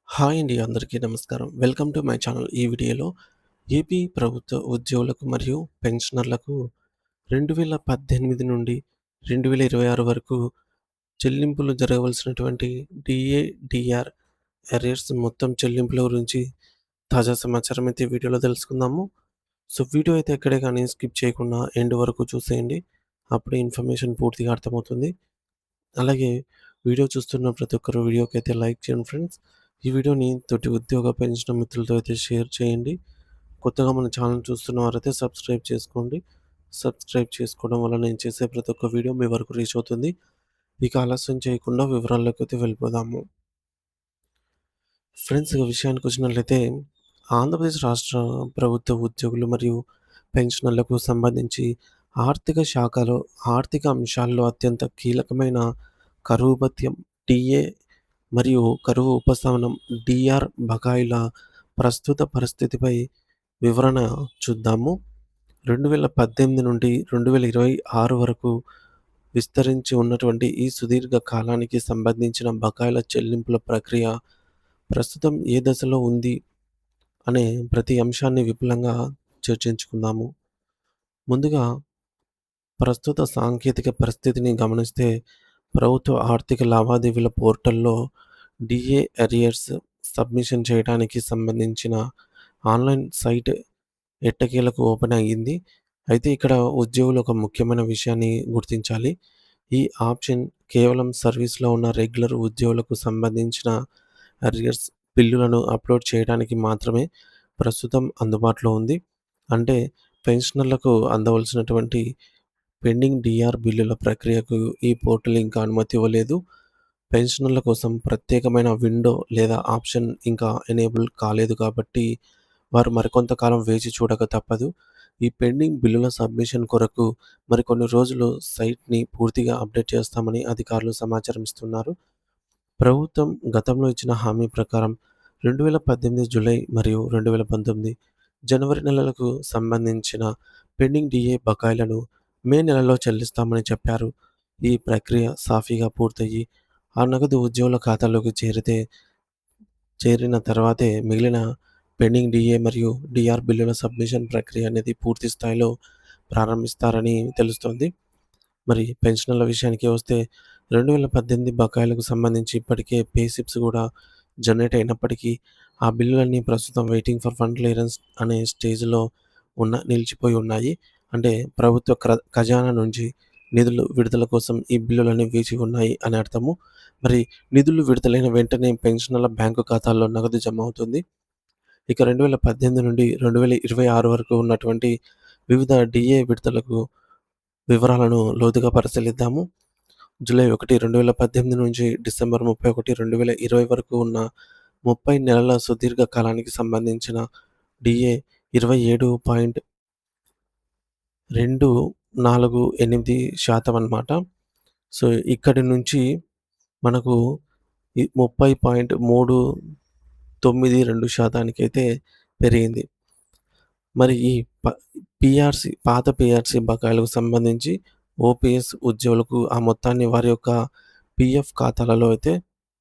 Hi అండి. అందరికీ నమస్కారం. Welcome to my channel. ఈ వీడియోలో ఏపీ ప్రభుత్వ ఉద్యోగులకు మరియు పెన్షనర్లకు 2018 నుండి 2026 వరకు చెల్లింపులు జరగవలసినటువంటి డీఏ, డీఆర్ అరియర్స్ మొత్తం చెల్లింపుల గురించి తాజా సమాచారం అయితే ఈ వీడియోలో తెలుసుకుందాము. సో, వీడియో అయితే ఎక్కడే గానీ స్కిప్ చేయకుండా ఎండ్ వరకు చూసేయండి. అప్పుడే ఇన్ఫర్మేషన్ పూర్తిగా అర్థమవుతుంది. అలాగే వీడియో చూస్తున్న ప్రతి ఒక్కరు వీడియోకైతే లైక్ చేయండి ఫ్రెండ్స్. ఈ వీడియోని తోటి ఉద్యోగ పెన్షన్ మిత్రులతో అయితే షేర్ చేయండి. కొత్తగా మన ఛానల్ చూస్తున్న వారైతే సబ్స్క్రైబ్ చేసుకోండి. సబ్స్క్రైబ్ చేసుకోవడం వల్ల నేను చేసే ప్రతి ఒక్క వీడియో మీ వరకు రీచ్ అవుతుంది. ఇక ఆలస్యం చేయకుండా వివరాల్లోకైతే వెళ్ళిపోదాము. ఫ్రెండ్స్, ఇక విషయానికొచ్చినట్లయితే ఆంధ్రప్రదేశ్ రాష్ట్ర ప్రభుత్వ ఉద్యోగులు మరియు పెన్షనర్లకు సంబంధించి ఆర్థిక శాఖలో ఆర్థిక అంశాల్లో అత్యంత కీలకమైన కరువు భత్యం టీఏ మరియు కరువు ఉపశమనం డీఆర్ బకాయిల ప్రస్తుత పరిస్థితిపై వివరణ చూద్దాము. 2018 నుండి 2026 వరకు విస్తరించి ఉన్నటువంటి ఈ సుదీర్ఘ కాలానికి సంబంధించిన బకాయిల చెల్లింపుల ప్రక్రియ ప్రస్తుతం ఏ దశలో ఉంది అనే ప్రతి అంశాన్ని విపులంగా చర్చించుకుందాము. ముందుగా ప్రస్తుత సాంకేతిక పరిస్థితిని గమనిస్తే ప్రభుత్వ ఆర్థిక లావాదేవీల పోర్టల్‌లో డీఏ అరియర్స్ సబ్మిషన్ చేయడానికి సంబంధించిన ఆన్‌లైన్ సైట్ ఎట్టకేలకు ఓపెన్ అయ్యింది. అయితే ఇక్కడ ఉద్యోగులు ఒక ముఖ్యమైన విషయాన్ని గుర్తించాలి. ఈ ఆప్షన్ కేవలం సర్వీస్‌లో ఉన్న రెగ్యులర్ ఉద్యోగులకు సంబంధించిన అరియర్స్ బిల్లులను అప్‌లోడ్ చేయడానికి మాత్రమే ప్రస్తుతం అందుబాటులో ఉంది. అంటే పెన్షనర్లకు అందవలసినటువంటి పెండింగ్ డీఆర్ బిల్లుల ప్రక్రియకు ఈ పోర్టల్ ఇంకా అనుమతి ఇవ్వలేదు. పెన్షనర్ల కోసం ప్రత్యేకమైన విండో లేదా ఆప్షన్ ఇంకా ఎనేబుల్ కాలేదు కాబట్టి వారు మరికొంత కాలం వేచి చూడక తప్పదు. ఈ పెండింగ్ బిల్లుల సబ్మిషన్ కొరకు మరికొన్ని రోజులు సైట్‌ని పూర్తిగా అప్డేట్ చేస్తామని అధికారులు సమాచారం ఇస్తున్నారు. ప్రభుత్వం గతంలో ఇచ్చిన హామీ ప్రకారం 2018 జూలై మరియు 2019 జనవరి నెలలకు సంబంధించిన పెండింగ్ డీఏ బకాయిలను మే నెలలో చెల్లిస్తామని చెప్పారు. ఈ ప్రక్రియ సాఫీగా పూర్తయ్యి ఆ నగదు ఉద్యోగుల ఖాతాలోకి చేరిన తర్వాతే మిగిలిన పెండింగ్ డీఏ మరియు డీఆర్ బిల్లుల సబ్మిషన్ ప్రక్రియ అనేది పూర్తి స్థాయిలో ప్రారంభిస్తారని తెలుస్తోంది. మరి పెన్షనర్ల విషయానికి వస్తే 2018 బకాయిలకు సంబంధించి ఇప్పటికే పే స్లిప్స్ కూడా జనరేట్ అయినప్పటికీ ఆ బిల్లులన్నీ ప్రస్తుతం వెయిటింగ్ ఫర్ ఫండ్ క్లియరెన్స్ అనే స్టేజ్‌లో నిలిచిపోయి ఉన్నాయి. అంటే ప్రభుత్వ ఖజానా నుంచి నిధులు విడుదల కోసం ఈ బిల్లులన్నీ వేచి ఉన్నాయి అని అర్థము. మరి నిధులు విడుదలైన వెంటనే పెన్షనర్ల బ్యాంకు ఖాతాల్లో నగదు జమ అవుతుంది. ఇక 2018 నుండి 2026 వరకు ఉన్నటువంటి వివిధ డీఏ విడుదలకు వివరాలను లోతుగా పరిశీలిద్దాము. జూలై 1, 2018 నుంచి డిసెంబర్ 31, 2020 వరకు ఉన్న 30 నెలల సుదీర్ఘ కాలానికి సంబంధించిన డీఏ 27.248% అన్నమాట. సో, ఇక్కడి నుంచి మనకు 30.392% పెరిగింది. మరి ఈ ప పాత పీఆర్సీ బకాయిలకు సంబంధించి ఓపీఎస్ ఉద్యోగులకు ఆ మొత్తాన్ని వారి యొక్క పీఎఫ్ ఖాతాలలో అయితే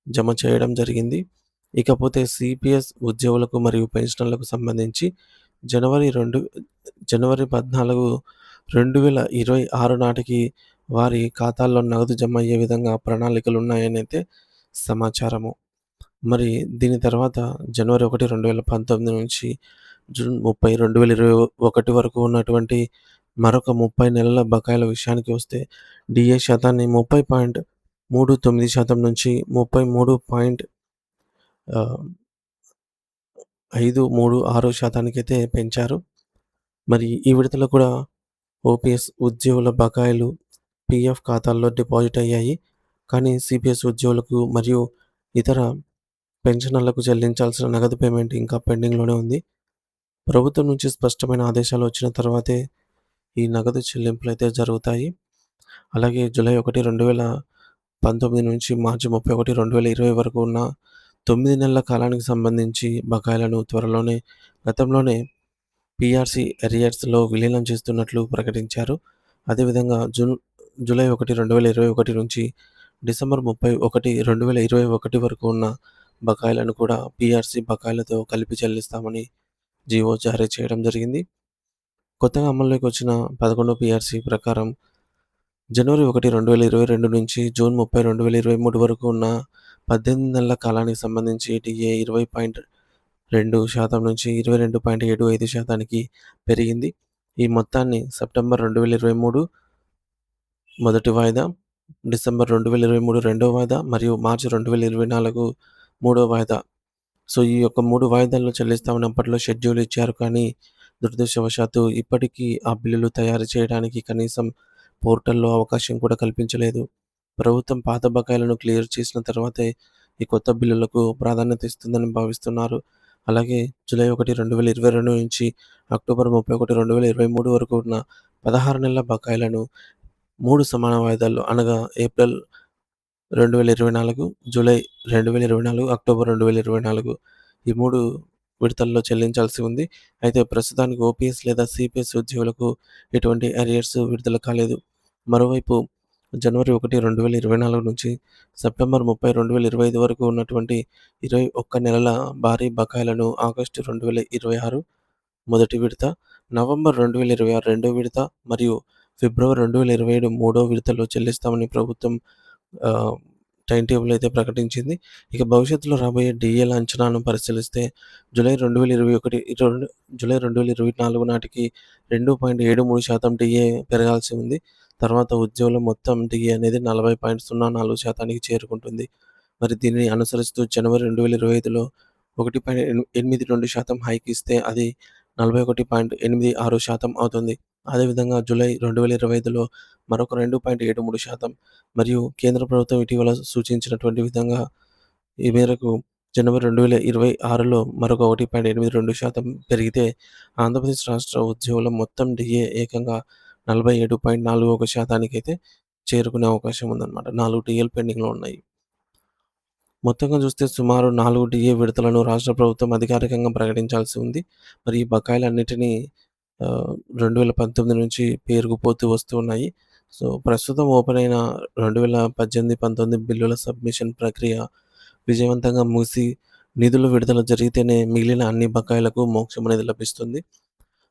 జమ చేయడం జరిగింది. ఇకపోతే సిపిఎస్ ఉద్యోగులకు మరియు పెన్షనర్లకు సంబంధించి జనవరి 14, 2026 నాటికి వారి ఖాతాల్లో నగదు జమ అయ్యే విధంగా ప్రణాళికలున్నాయనైతే సమాచారము. మరి దీని తర్వాత జనవరి 1, 2019 నుంచి జూన్ 30, 2021 వరకు ఉన్నటువంటి మరొక 30 నెలల బకాయిల విషయానికి వస్తే డీఏ శాతాన్ని 30.39% నుంచి 33.536%కైతే పెంచారు. మరి ఈ విడతలో కూడా ఓపీఎస్ ఉద్యోగుల బకాయిలు పీఎఫ్ ఖాతాల్లో డిపాజిట్ అయ్యాయి. కానీ సిపిఎస్ ఉద్యోగులకు మరియు ఇతర పెన్షనర్లకు చెల్లించాల్సిన నగదు పేమెంట్ ఇంకా పెండింగ్‌లోనే ఉంది. ప్రభుత్వం నుంచి స్పష్టమైన ఆదేశాలు వచ్చిన తర్వాతే ఈ నగదు చెల్లింపులైతే జరుగుతాయి. అలాగే జూలై 1, 2019 నుంచి మార్చి 31, 2020 వరకు ఉన్న 9 నెలల కాలానికి సంబంధించి బకాయిలను గతంలోనే పీఆర్సీ అరియర్స్‌లో విలీనం చేస్తున్నట్లు ప్రకటించారు. అదేవిధంగా జూలై 1, 2021 నుంచి డిసెంబర్ 31, 2021 వరకు ఉన్న బకాయిలను కూడా పీఆర్సీ బకాయిలతో కలిపి చెల్లిస్తామని జీవో జారీ చేయడం జరిగింది. కొత్తగా అమల్లోకి వచ్చిన 11 పీఆర్సీ ప్రకారం జనవరి 1, 2022 నుంచి జూన్ 30, 2023 వరకు ఉన్న 18 నెలల కాలానికి సంబంధించి టీఏ 20.2% నుంచి 22.75%కి పెరిగింది. ఈ మొత్తాన్ని సెప్టెంబర్ 2023 మొదటి వాయిదా, డిసెంబర్ 2023 రెండో వాయిదా మరియు మార్చి 2024 మూడో వాయిదా. సో, ఈ యొక్క 3 వాయిదాల్లో చెల్లిస్తామని అప్పట్లో షెడ్యూల్ ఇచ్చారు. కానీ దురదృష్టవశాత్తు ఇప్పటికీ ఆ బిల్లులు తయారు చేయడానికి కనీసం పోర్టల్‌లో అవకాశం కూడా కల్పించలేదు. ప్రభుత్వం పాత బకాయిలను క్లియర్ చేసిన తర్వాతే ఈ కొత్త బిల్లులకు ప్రాధాన్యత ఇస్తుందని భావిస్తున్నారు. అలాగే జూలై 1, 2022 నుంచి అక్టోబర్ 31, 2023 వరకు ఉన్న 16 నెలల బకాయిలను 3 సమాన వాయిదాల్లో అనగా ఏప్రిల్ 2024, జూలై 2024, అక్టోబర్ 2024 ఈ 3 విడతల్లో చెల్లించాల్సి ఉంది. అయితే ప్రస్తుతానికి ఓపీఎస్ లేదా సీపీఎస్ ఉద్యోగులకు ఎటువంటి అరియర్స్ విడుదల కాలేదు. మరోవైపు జనవరి 1, 2024 నుంచి సెప్టెంబర్ 30, 2025 వరకు ఉన్నటువంటి 21 నెలల భారీ బకాయిలను ఆగస్టు 2026 మొదటి విడత, నవంబర్ 2026 రెండో విడత మరియు ఫిబ్రవరి 2027 మూడో విడతలో చెల్లిస్తామని ప్రభుత్వం ఆహ్, టైమ్ టేబుల్ అయితే ప్రకటించింది. ఇక భవిష్యత్తులో రాబోయే డీఏల అంచనాను పరిశీలిస్తే జూలై 2021 జూలై 2024 నాటికి 2.73% డీఏ పెరగాల్సి ఉంది. తర్వాత ఉద్యోగుల మొత్తం డీఏ అనేది 40.04%కి చేరుకుంటుంది. మరి దీనిని అనుసరిస్తూ జనవరి 2025లో 1.82% హైక్ ఇస్తే అది 41.86% అవుతుంది. అదేవిధంగా జూలై 2025లో మరొక 2.73% మరియు కేంద్ర ప్రభుత్వం ఇటీవల సూచించినటువంటి విధంగా ఈ మేరకు జనవరి 2026లో మరొక 1.82% పెరిగితే ఆంధ్రప్రదేశ్ రాష్ట్ర ఉద్యోగుల మొత్తం డీఏ ఏకంగా 47.41%కైతే చేరుకునే అవకాశం ఉందన్నమాట. 4 డీఏలు పెండింగ్‌లో ఉన్నాయి. మొత్తంగా చూస్తే సుమారు 4 డీఏ విడతలను రాష్ట్ర ప్రభుత్వం అధికారికంగా ప్రకటించాల్సి ఉంది. మరి ఈ బకాయిలన్నిటినీ 2019 నుంచి పేరుకుపోతూ వస్తూ ఉన్నాయి. సో, ప్రస్తుతం ఓపెన్ అయిన 2018, 19 బిల్లుల సబ్మిషన్ ప్రక్రియ విజయవంతంగా ముగిసి నిధులు విడుదల జరిగితేనే మిగిలిన అన్ని బకాయిలకు మోక్షం అనేది లభిస్తుంది.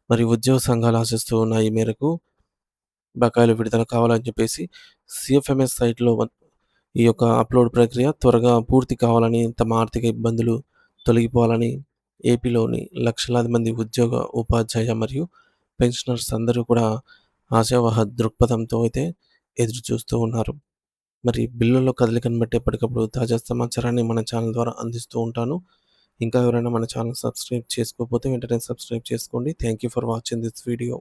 మరి ఉద్యోగ సంఘాలు ఆశిస్తూ ఉన్నాయి ఈ మేరకు బకాయిలు విడుదల కావాలని చెప్పేసి సీఎఫ్ఎంఎస్ సైట్‌లో ఈ యొక్క అప్‌లోడ్ ప్రక్రియ త్వరగా పూర్తి కావాలని, తమ ఆర్థిక ఇబ్బందులు తొలగిపోవాలని ఏపీలోని లక్షలాది మంది ఉద్యోగ, ఉపాధ్యాయ మరియు పెన్షనర్స్ అందరూ కూడా ఆశావహ దృక్పథంతో అయితే ఎదురు చూస్తూ ఉన్నారు. మరి బిల్లుల్లో కదలికను బట్టి ఎప్పటికప్పుడు తాజా సమాచారాన్ని మన ఛానల్ ద్వారా అందిస్తూ ఉంటాను. ఇంకా ఎవరైనా మన ఛానల్ సబ్స్క్రైబ్ చేసుకోకపోతే వెంటనే సబ్స్క్రైబ్ చేసుకోండి. Thank you for watching this video.